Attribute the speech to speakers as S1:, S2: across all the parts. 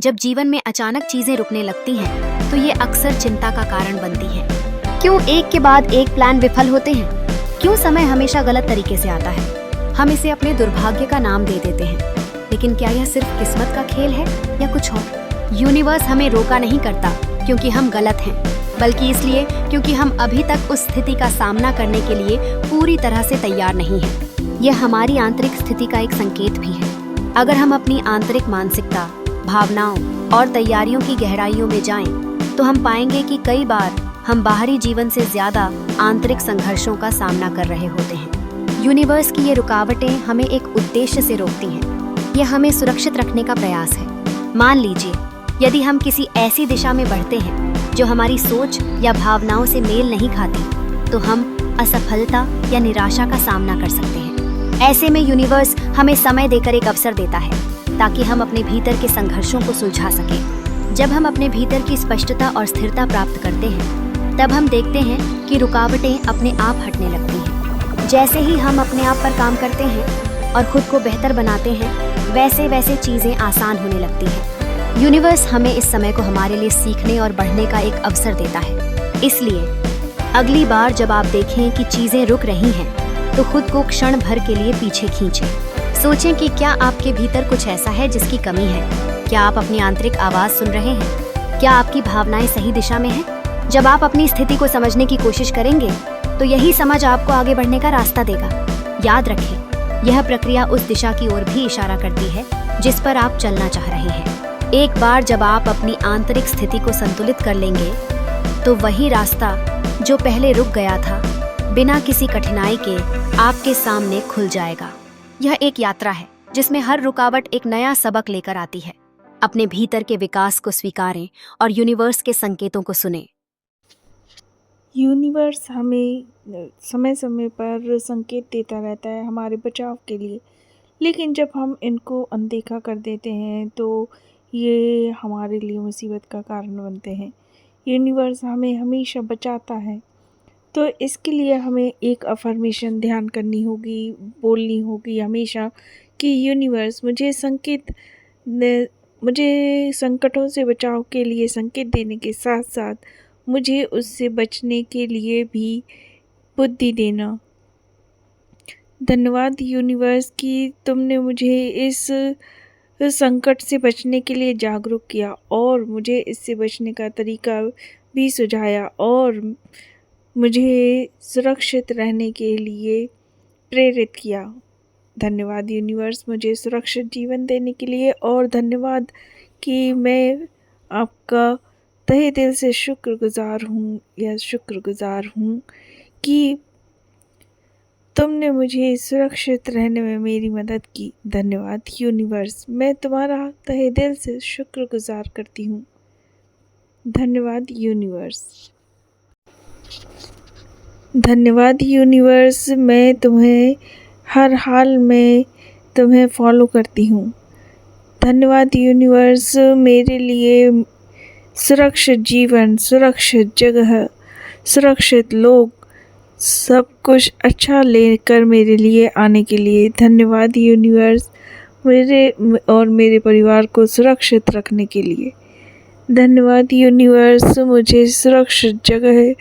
S1: जब जीवन में अचानक चीजें रुकने लगती हैं, तो ये अक्सर चिंता का कारण बनती हैं। क्यों एक के बाद एक प्लान विफल होते हैं? क्यों समय हमेशा गलत तरीके से आता है? हम इसे अपने दुर्भाग्य का नाम दे देते हैं, लेकिन क्या यह सिर्फ किस्मत का खेल है या कुछ और? यूनिवर्स हमें रोका नहीं करता क्योंकि हम गलत हैं, बल्कि इसलिए क्योंकि हम अभी तक उस स्थिति का सामना करने के लिए पूरी तरह से तैयार नहीं हैं। यह हमारी आंतरिक स्थिति का एक संकेत भी है। अगर हम अपनी आंतरिक मानसिकता, भावनाओं और तैयारियों की गहराइयों में जाएं, तो हम पाएंगे कि कई बार हम बाहरी जीवन से ज्यादा आंतरिक संघर्षों का सामना कर रहे होते हैं। यूनिवर्स की ये रुकावटें हमें एक उद्देश्य से रोकती हैं। यह हमें सुरक्षित रखने का प्रयास है। मान लीजिए, यदि हम किसी ऐसी दिशा में बढ़ते हैं जो हमारी सोच या भावनाओं से मेल नहीं खाती, तो हम असफलता या निराशा का सामना कर सकते हैं। ऐसे में यूनिवर्स हमें समय देकर एक अवसर देता है ताकि हम अपने भीतर के संघर्षों को सुलझा सकें। जब हम अपने भीतर की स्पष्टता और स्थिरता प्राप्त करते हैं, तब हम देखते हैं कि रुकावटें अपने आप हटने लगती हैं। जैसे ही हम अपने आप पर काम करते हैं और खुद को बेहतर बनाते हैं, वैसे वैसे चीज़ें आसान होने लगती हैं। यूनिवर्स हमें इस समय को हमारे लिए सीखने और बढ़ने का एक अवसर देता है। इसलिए अगली बार जब आप देखें कि चीज़ें रुक रही हैं, तो खुद को क्षण भर के लिए पीछे खींचें। सोचें कि क्या आपके भीतर कुछ ऐसा है जिसकी कमी है। क्या आप अपनी आंतरिक आवाज़ सुन रहे हैं? क्या आपकी भावनाएं सही दिशा में हैं? जब आप अपनी स्थिति को समझने की कोशिश करेंगे, तो यही समझ आपको आगे बढ़ने का रास्ता देगा। याद रखें, यह प्रक्रिया उस दिशा की ओर भी इशारा करती है जिस पर आप चलना चाह रहे हैं। एक बार जब आप अपनी आंतरिक स्थिति को संतुलित कर लेंगे, तो वही रास्ता जो पहले रुक गया था, बिना किसी कठिनाई के आपके सामने खुल जाएगा। यह एक यात्रा है जिसमें हर रुकावट एक नया सबक लेकर आती है। अपने भीतर के विकास को स्वीकारें और यूनिवर्स के संकेतों को सुनें।
S2: यूनिवर्स हमें समय समय पर संकेत देता रहता है हमारे बचाव के लिए, लेकिन जब हम इनको अनदेखा कर देते हैं तो ये हमारे लिए मुसीबत का कारण बनते हैं। यूनिवर्स हमें हमेशा बचाता है, तो इसके लिए हमें एक अफर्मेशन ध्यान करनी होगी, बोलनी होगी हमेशा कि यूनिवर्स मुझे संकटों से बचाव के लिए संकेत देने के साथ साथ मुझे उससे बचने के लिए भी बुद्धि देना। धन्यवाद यूनिवर्स कि तुमने मुझे इस संकट से बचने के लिए जागरूक किया और मुझे इससे बचने का तरीका भी सुझाया और मुझे सुरक्षित रहने के लिए प्रेरित किया। धन्यवाद यूनिवर्स मुझे सुरक्षित जीवन देने के लिए, और धन्यवाद कि मैं आपका तहे दिल से शुक्रगुजार हूँ कि तुमने मुझे सुरक्षित रहने में मेरी मदद की। धन्यवाद यूनिवर्स, मैं तुम्हारा तहे दिल से शुक्रगुजार करती हूँ। धन्यवाद यूनिवर्स। धन्यवाद यूनिवर्स, मैं तुम्हें हर हाल में तुम्हें फॉलो करती हूँ। धन्यवाद यूनिवर्स, मेरे लिए सुरक्षित जीवन, सुरक्षित जगह, सुरक्षित लोग, सब कुछ अच्छा लेकर मेरे लिए आने के लिए। धन्यवाद यूनिवर्स, मेरे और मेरे परिवार को सुरक्षित रखने के लिए। धन्यवाद यूनिवर्स, मुझे सुरक्षित जगह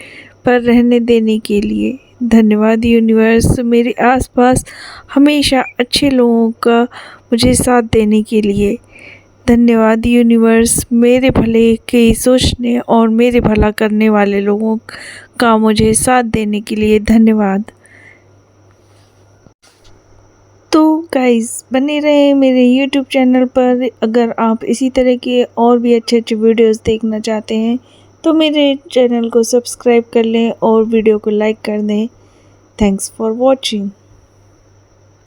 S2: पर रहने देने के लिए। धन्यवाद यूनिवर्स, मेरे आसपास हमेशा अच्छे लोगों का मुझे साथ देने के लिए। धन्यवाद यूनिवर्स, मेरे भले के सोचने और मेरे भला करने वाले लोगों का मुझे साथ देने के लिए। धन्यवाद। तो गाइस, बने रहें मेरे YouTube चैनल पर। अगर आप इसी तरह के और भी अच्छे अच्छे वीडियोस देखना चाहते हैं, तो मेरे चैनल को सब्सक्राइब कर लें और वीडियो को लाइक कर दें। Thanks for watching.